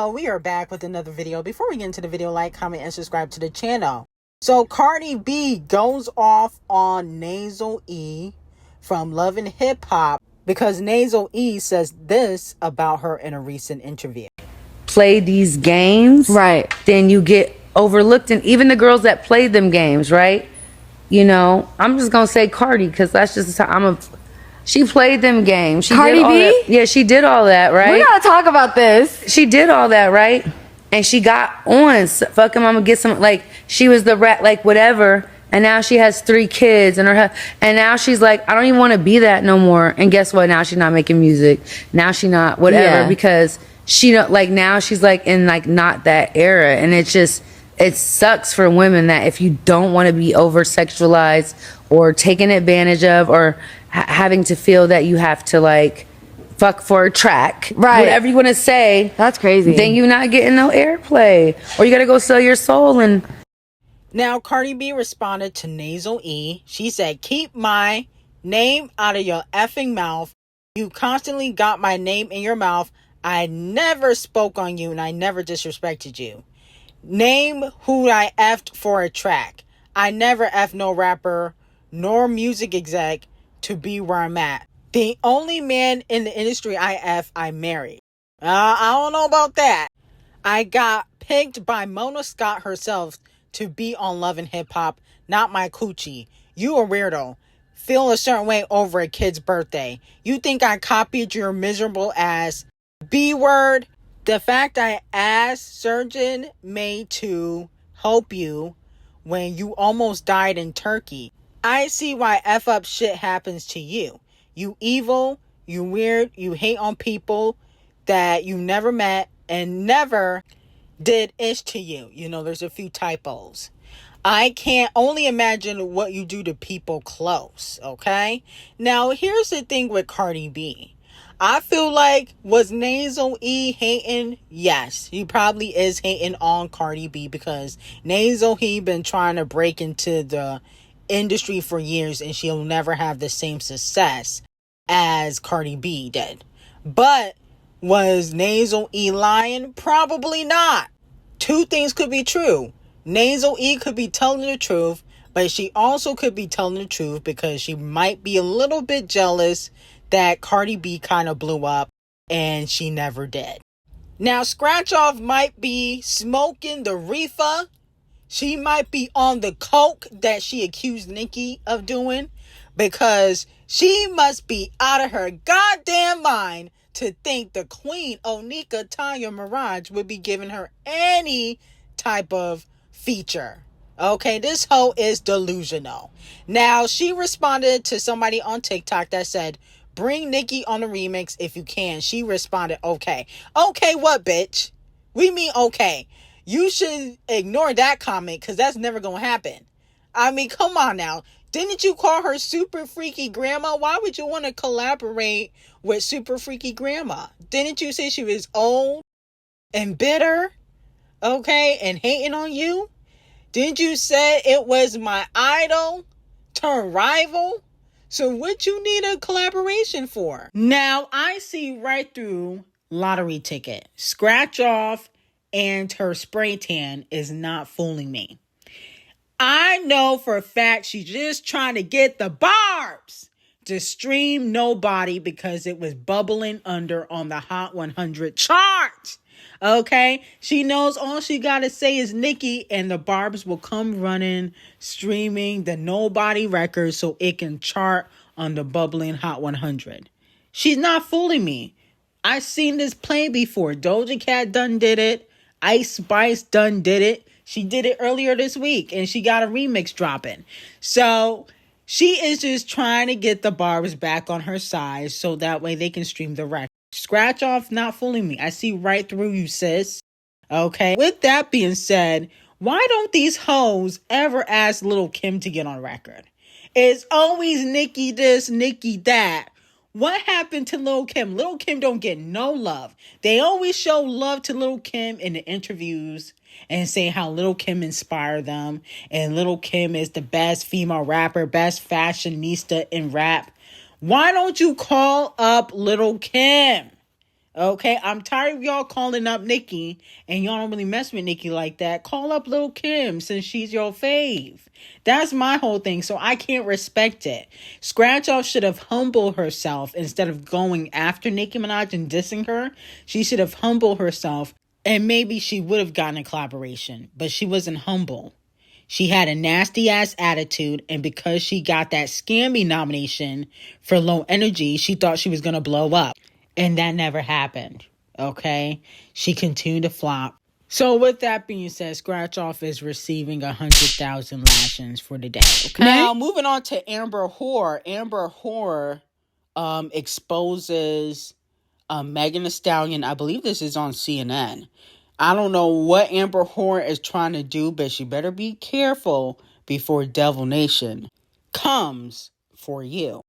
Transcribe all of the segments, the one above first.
Hello, we are back with another video. Before we get into the video, like, comment, and subscribe to the channel. So Cardi B goes off on G0ES from Love and Hip Hop because G0ES says this about her in a recent interview. Play these games, right? Then you get overlooked, and even the girls that played them games, right? You know, I'm just gonna say Cardi because that's just she played them games. Cardi B? Yeah, she did all that, right? We gotta talk about this. She did all that, right? And she got on. Fuck him, I'm gonna get some. Like, she was the rat, like whatever. And now she has 3 kids, and and now she's like, I don't even want to be that no more. And guess what? Now she's not making music. Now she not whatever because she don't like. Now she's like in like not that era, and it sucks for women that if you don't want to be over sexualized or taken advantage of or having to feel that you have to like fuck for a track, right? Whatever you want to say, that's crazy. Then you not getting no airplay, or you gotta go sell your soul. And now Cardi B responded to G0ES. She said, "Keep my name out of your effing mouth. You constantly got my name in your mouth. I never spoke on you and I never disrespected you. Name who I effed for a track. I never effed no rapper nor music exec to be where I'm at. The only man in the industry I married. I don't know about that. I got picked by Mona Scott herself to be on Love and Hip Hop, not my coochie. You a weirdo. Feel a certain way over a kid's birthday. You think I copied your miserable ass B-word? The fact I asked surgeon made to help you when you almost died in Turkey. I see why F up shit happens to you. You evil, you weird, you hate on people that you never met and never did ish to you. You know, there's a few typos. I can't only imagine what you do to people close, okay? Now, here's the thing with Cardi B. I feel like, was G0ES hating? Yes, he probably is hating on Cardi B because G0ES been trying to break into the industry for years and she'll never have the same success as Cardi B did. But was G0ES lying? Probably not. 2 things could be true. G0ES could be telling the truth, but she also could be telling the truth because she might be a little bit jealous that Cardi B kind of blew up and she never did. Now, Scratch Off might be smoking the reefer. She might be on the coke that she accused Nicki of doing because she must be out of her goddamn mind to think the queen, Onika Tanya Mirage, would be giving her any type of feature. Okay, this hoe is delusional. Now, she responded to somebody on TikTok that said, bring Nicki on the remix if you can. She responded, okay. Okay, what, bitch? We mean okay. You should ignore that comment because that's never going to happen. I mean, come on now. Didn't you call her Super Freaky Grandma? Why would you want to collaborate with Super Freaky Grandma? Didn't you say she was old and bitter? Okay, and hating on you? Didn't you say it was my idol turned rival? So what you need a collaboration for? Now, I see right through lottery ticket. Scratch Off and her spray tan is not fooling me. I know for a fact she's just trying to get the barbs to stream Nobody because it was bubbling under on the Hot 100 chart. Okay, she knows all she gotta say is Nicki and the barbs will come running, streaming the Nobody record so it can chart on the bubbling Hot 100. She's not fooling me. I've seen this play before. Doja Cat done did it. Ice Spice done did it. She did it earlier this week and she got a remix dropping. So she is just trying to get the barbs back on her side so that way they can stream the record. Scratch Off not fooling me. I see right through you, sis. Okay. With that being said, why don't these hoes ever ask Lil' Kim to get on record? It's always Nicki this, Nicki that. What happened to Lil' Kim? Lil' Kim don't get no love. They always show love to Lil' Kim in the interviews and say how Lil' Kim inspired them. And Lil' Kim is the best female rapper, best fashionista in rap. Why don't you call up Lil' Kim? Okay, I'm tired of y'all calling up Nicki, and y'all don't really mess with Nicki like that. Call up Lil' Kim since she's your fave. That's my whole thing, so I can't respect it. Scratch Off should have humbled herself instead of going after Nicki Minaj and dissing her. She should have humbled herself, and maybe she would have gotten a collaboration, but she wasn't humble. She had a nasty ass attitude, and because she got that Scammy nomination for Low Energy, she thought she was gonna blow up. And that never happened. Okay? She continued to flop. So with that being said, Scratch Off is receiving 100,000 lashings for the day. Okay. Now moving on to Amber Whore. Amber Whore exposes Megan Thee Stallion. I believe this is on CNN. I don't know what Amber Whore is trying to do, but she better be careful before Devil Nation comes for you.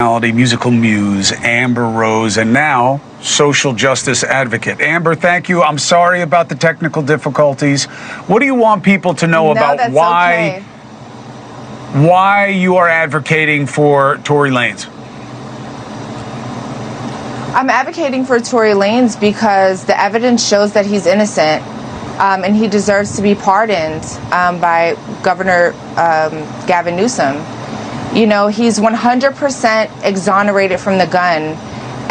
Musical muse Amber Rose, and now social justice advocate. Amber, thank you. I'm sorry about the technical difficulties. What do you want people to know about why you are advocating for Tory Lanez? I'm advocating for Tory Lanez because the evidence shows that he's innocent, and he deserves to be pardoned by Governor Gavin Newsom. You know, he's 100% exonerated from the gun,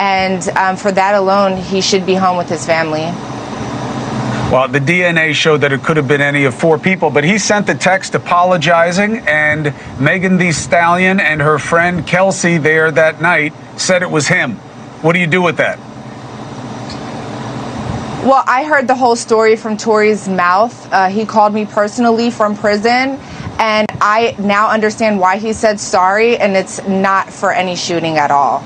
and for that alone, he should be home with his family. Well, the DNA showed that it could have been any of 4 people, but he sent the text apologizing, and Megan Thee Stallion and her friend Kelsey there that night said it was him. What do you do with that? Well, I heard the whole story from Tory's mouth. He called me personally from prison, and I now understand why he said sorry, and it's not for any shooting at all.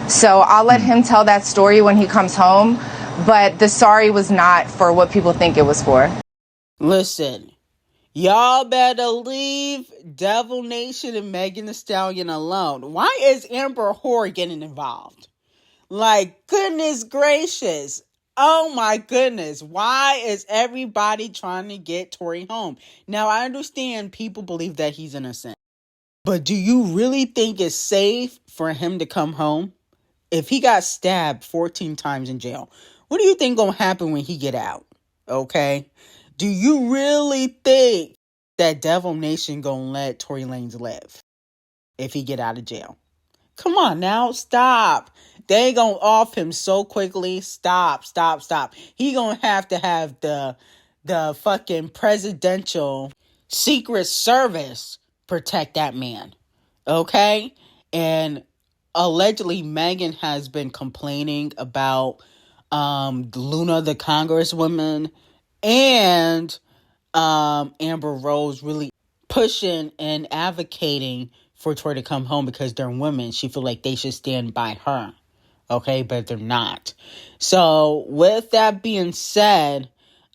So I'll let him tell that story when he comes home, but the sorry was not for what people think it was for. Listen, y'all better leave Devil Nation and Megan Thee Stallion alone. Why is Amber Whore getting involved? Like, goodness gracious. Oh my goodness. Why is everybody trying to get Tory home? Now, I understand people believe that he's innocent. But do you really think it's safe for him to come home? If he got stabbed 14 times in jail, what do you think gonna happen when he get out? Okay? Do you really think that Devil Nation gonna let Tory Lanez live if he get out of jail? Come on now, stop. They gonna off him so quickly. Stop. He gonna have the fucking presidential secret service protect that man. Okay? And allegedly Megan has been complaining about Luna, the congresswoman, and Amber Rose really pushing and advocating for Tory to come home because they're women. She feel like they should stand by her. Okay, but they're not. So with that being said,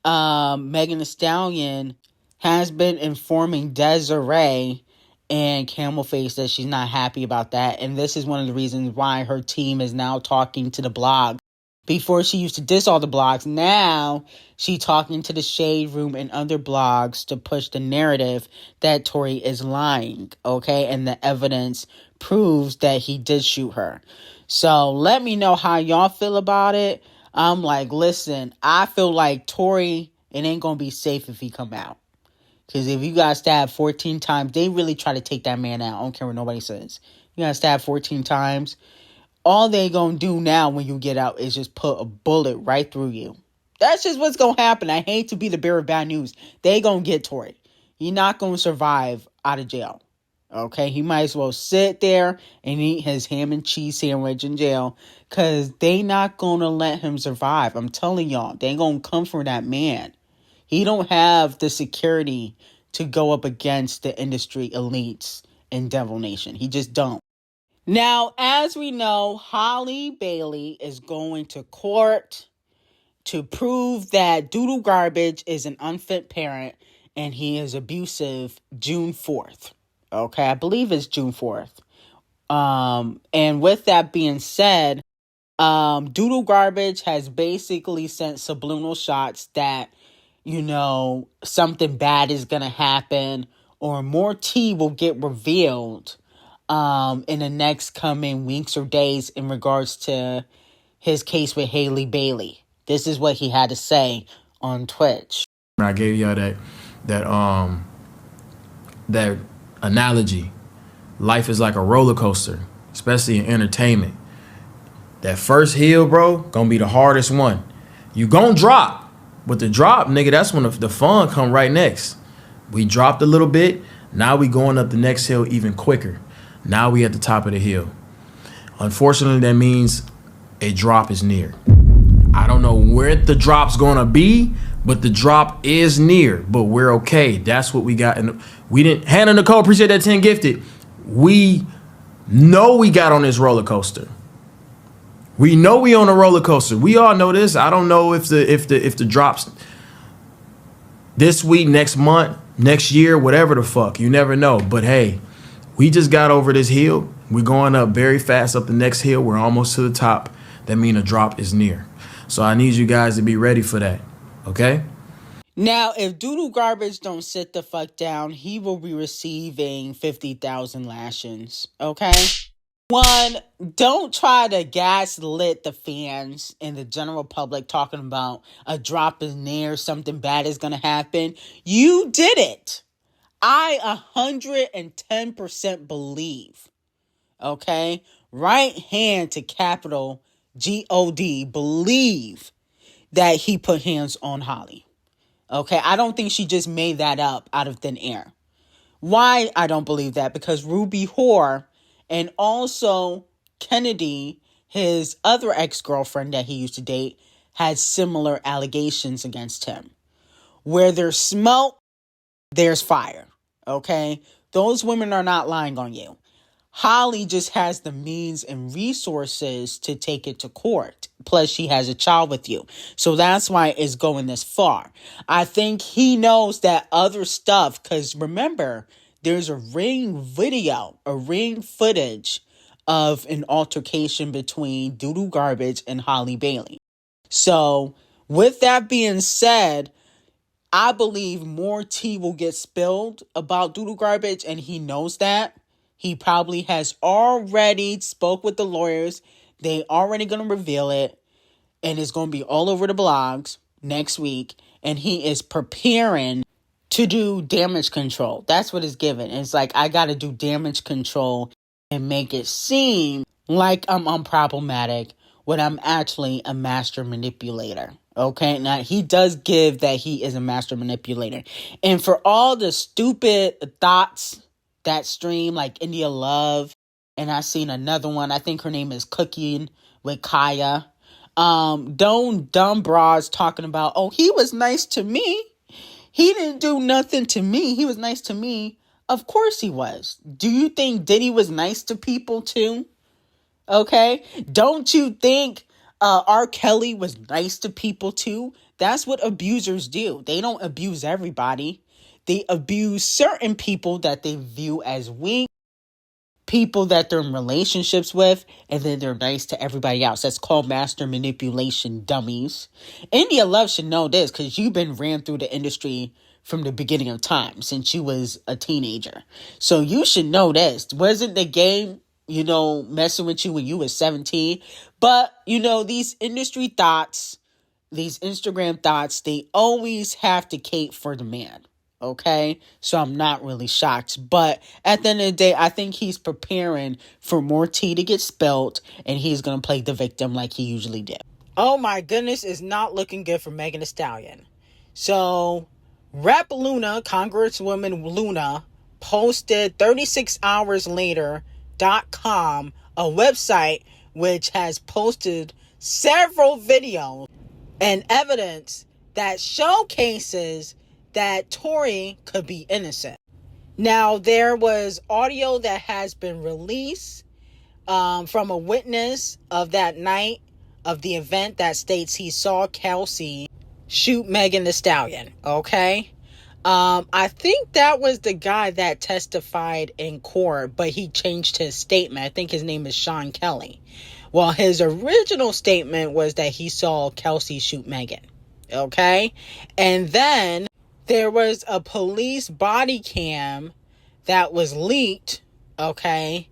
Megan Thee Stallion has been informing Desiree and Camel Face that she's not happy about that. And this is one of the reasons why her team is now talking to the blog. Before she used to diss all the blogs, now she talking to the Shade Room and other blogs to push the narrative that Tory is lying, okay? And the evidence proves that he did shoot her. So let me know how y'all feel about it. I'm like, listen, I feel like Tory, it ain't gonna be safe if he come out. Because if you got stabbed 14 times, they really try to take that man out. I don't care what nobody says. You got stabbed 14 times. All they gonna do now when you get out is just put a bullet right through you. That's just what's gonna happen. I hate to be the bearer of bad news. They gonna get Tory. He's not gonna survive out of jail. Okay? He might as well sit there and eat his ham and cheese sandwich in jail. Because they not gonna let him survive. I'm telling y'all. They gonna come for that man. He don't have the security to go up against the industry elites in Devil Nation. He just don't. Now, as we know, Holly Bailey is going to court to prove that Doodoo Garbage is an unfit parent and he is abusive June 4th. Okay, I believe it's June 4th. And with that being said, Doodoo Garbage has basically sent subliminal shots that, you know, something bad is going to happen or more tea will get revealed in the next coming weeks or days in regards to his case with Haley Bailey. This is what he had to say on Twitch. I gave y'all that analogy. Life is like a roller coaster, especially in entertainment. That first hill, bro, gonna be the hardest one. You gonna drop, but the drop, nigga, that's when the fun come right next. We dropped a little bit, now we going up the next hill even quicker. Now we at the top of the hill. Unfortunately, that means a drop is near. I don't know where the drop's gonna be, but the drop is near. But we're okay. That's what we got. And we didn't. Hannah Nicole, appreciate that 10 gifted. We know we got on this roller coaster. We know we on a roller coaster. We all know this. I don't know if the drops this week, next month, next year, whatever the fuck. You never know. But hey, we just got over this hill. We're going up very fast up the next hill. We're almost to the top. That means a drop is near. So I need you guys to be ready for that. Okay? Now, if Doodoo Garbage don't sit the fuck down, he will be receiving 50,000 lashings. Okay? One, don't try to gaslit the fans and the general public talking about a drop is near, something bad is going to happen. You did it. I 110% believe. Okay? Right hand to capital G-O-D, believe that he put hands on Holly. Okay? I don't think she just made that up out of thin air. Why I don't believe that? Because Ruby Whore and also Kennedy, his other ex-girlfriend that he used to date, had similar allegations against him. Where there's smoke, there's fire. Okay? Those women are not lying on you. Holly just has the means and resources to take it to court. Plus, she has a child with you. So that's why it's going this far. I think he knows that other stuff, because remember, there's a ring video, a ring footage of an altercation between Doodoo Garbage and Holly Bailey. So, with that being said, I believe more tea will get spilled about Doodoo Garbage, and he knows that. He probably has already spoke with the lawyers. They already going to reveal it. And it's going to be all over the blogs next week. And he is preparing to do damage control. That's what it's given. It's like, I got to do damage control and make it seem like I'm unproblematic when I'm actually a master manipulator. Okay? Now, he does give that he is a master manipulator. And for all the stupid thoughts that stream, like India Love, and I seen another one, I think her name is Cooking with Kaya. Dumb bras talking about, oh, he was nice to me. He didn't do nothing to me. He was nice to me. Of course he was. Do you think Diddy was nice to people too? Okay? Don't you think R. Kelly was nice to people too? That's what abusers do. They don't abuse everybody. They abuse certain people that they view as weak, people that they're in relationships with, and then they're nice to everybody else. That's called master manipulation, dummies. India Love should know this because you've been ran through the industry from the beginning of time, since you was a teenager. So you should know this. Wasn't the game, messing with you when you was 17? But, these industry thoughts, these Instagram thoughts, they always have to cater for the man. Okay, so I'm not really shocked. But at the end of the day, I think he's preparing for more tea to get spilled, and he's going to play the victim like he usually did. Oh my goodness, it's not looking good for Megan Thee Stallion. So, Rep Luna, Congresswoman Luna, posted 36 hours later.com, a website which has posted several videos and evidence that showcases that Tory could be innocent. Now, there was audio that has been released from a witness of that night of the event that states he saw Kelsey shoot Megan Thee Stallion. Okay? I think that was the guy that testified in court, but he changed his statement. I think his name is Sean Kelly. Well, his original statement was that he saw Kelsey shoot Megan. Okay? And then there was a police body cam that was leaked, okay,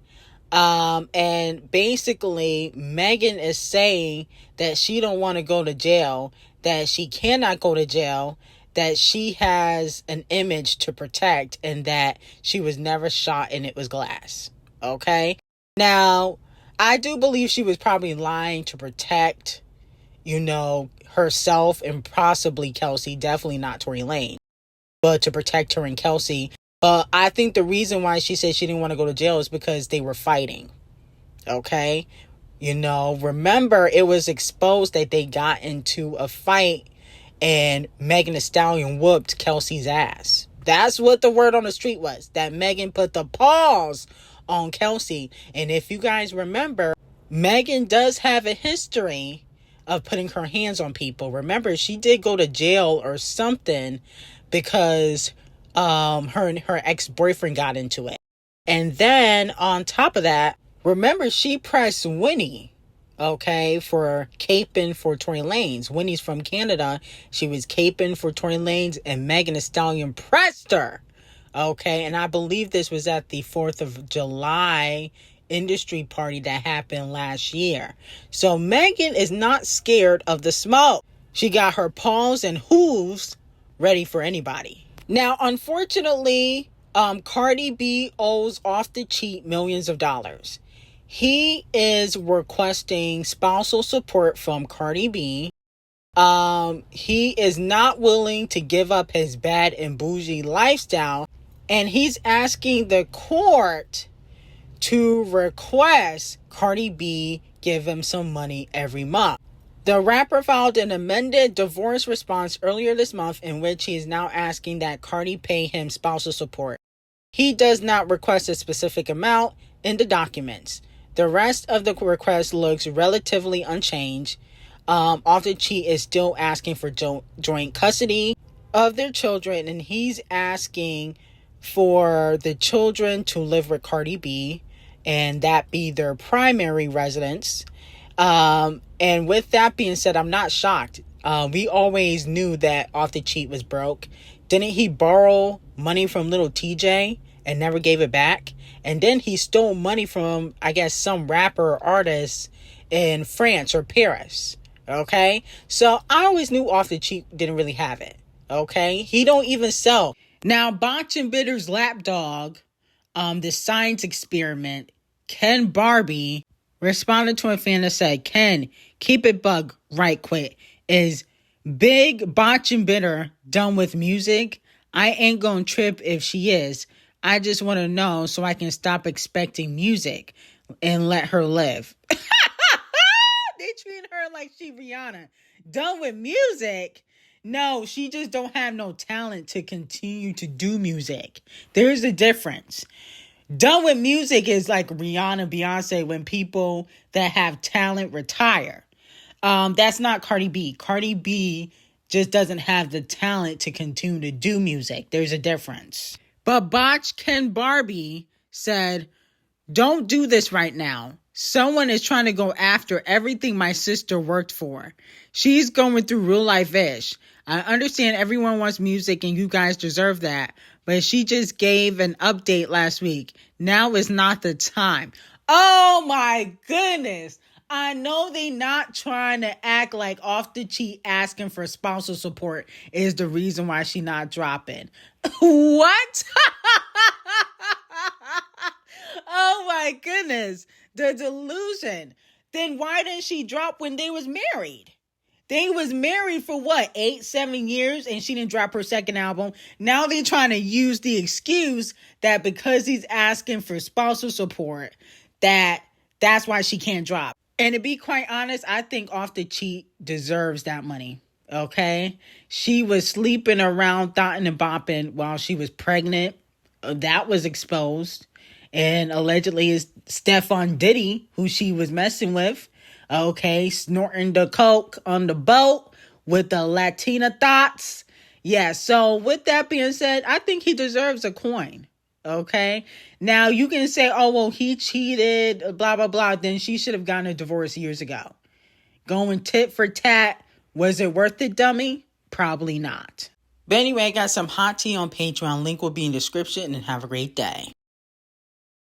And basically Megan is saying that she don't want to go to jail, that she cannot go to jail, that she has an image to protect, and that she was never shot and it was glass. Okay? Now, I do believe she was probably lying to protect, herself and possibly Kelsey, definitely not Tory Lanez, but to protect her and Kelsey. But I think the reason why she said she didn't want to go to jail is because they were fighting. Okay? Remember, it was exposed that they got into a fight and Megan Thee Stallion whooped Kelsey's ass. That's what the word on the street was, that Megan put the paws on Kelsey. And if you guys remember, Megan does have a history of putting her hands on people. Remember, she did go to jail or something because her and her ex-boyfriend got into it. And then on top of that, remember, she pressed Winnie, okay, for caping for Tory Lanez. Winnie's from Canada. She was caping for Tory Lanez, and Megan Thee Stallion pressed her. Okay, and I believe this was at the 4th of July industry party that happened last year. So Megan is not scared of the smoke. She got her paws and hooves ready for anybody. Now, unfortunately, Cardi B owes Off the Cheat millions of dollars. He is requesting spousal support from Cardi B. He is not willing to give up his bad and bougie lifestyle, and he's asking the court to request Cardi B give him some money every month. The rapper filed an amended divorce response earlier this month in which he is now asking that Cardi pay him spousal support. He does not request a specific amount in the documents. The rest of the request looks relatively unchanged. Off the Cheat is still asking for joint custody of their children, and he's asking for the children to live with Cardi B and that be their primary residence. And with that being said, I'm not shocked. We always knew that Off the Cheat was broke. Didn't he borrow money from little TJ and never gave it back? And then he stole money from, I guess, some rapper or artist in France or Paris. Okay? So I always knew Off the Cheat didn't really have it. Okay? He don't even sell. Now, Botch and Bitter's lapdog, the science experiment, Ken Barbie, responded to a fan that said, "Ken, keep it bug right quick. Is Big Botch and Bitter done with music? I ain't gonna trip if she is. I just want to know so I can stop expecting music and let her live." They treat her like she Rihanna. Done with music? No, she just don't have no talent to continue to do music. There's a difference. Done with music is like Rihanna, Beyonce, when people that have talent retire. That's not Cardi B. Cardi B just doesn't have the talent to continue to do music. There's a difference. But Botch Ken Barbie said, "Don't do this right now. Someone is trying to go after everything my sister worked for. She's going through real life ish. I understand everyone wants music and you guys deserve that. But she just gave an update last week. Now is not the time." Oh my goodness. I know they not trying to act like Off the Cheat asking for spousal support is the reason why she not dropping. What? Oh my goodness. The delusion. Then why didn't she drop when they was married? They was married for what, 7 years, and she didn't drop her second album. Now they're trying to use the excuse that because he's asking for spousal support, that's why she can't drop. And to be quite honest, I think Off the Cheat deserves that money. Okay? She was sleeping around, thotting and bopping while she was pregnant. That was exposed. And allegedly it's Stefan Diddy, who she was messing with. Okay, snorting the coke on the boat with the Latina thoughts. Yeah, so with that being said, I think he deserves a coin. Okay? Now, you can say, oh, well, he cheated, blah, blah, blah. Then she should have gotten a divorce years ago. Going tit for tat, was it worth it, dummy? Probably not. But anyway, I got some hot tea on Patreon. Link will be in the description, and have a great day.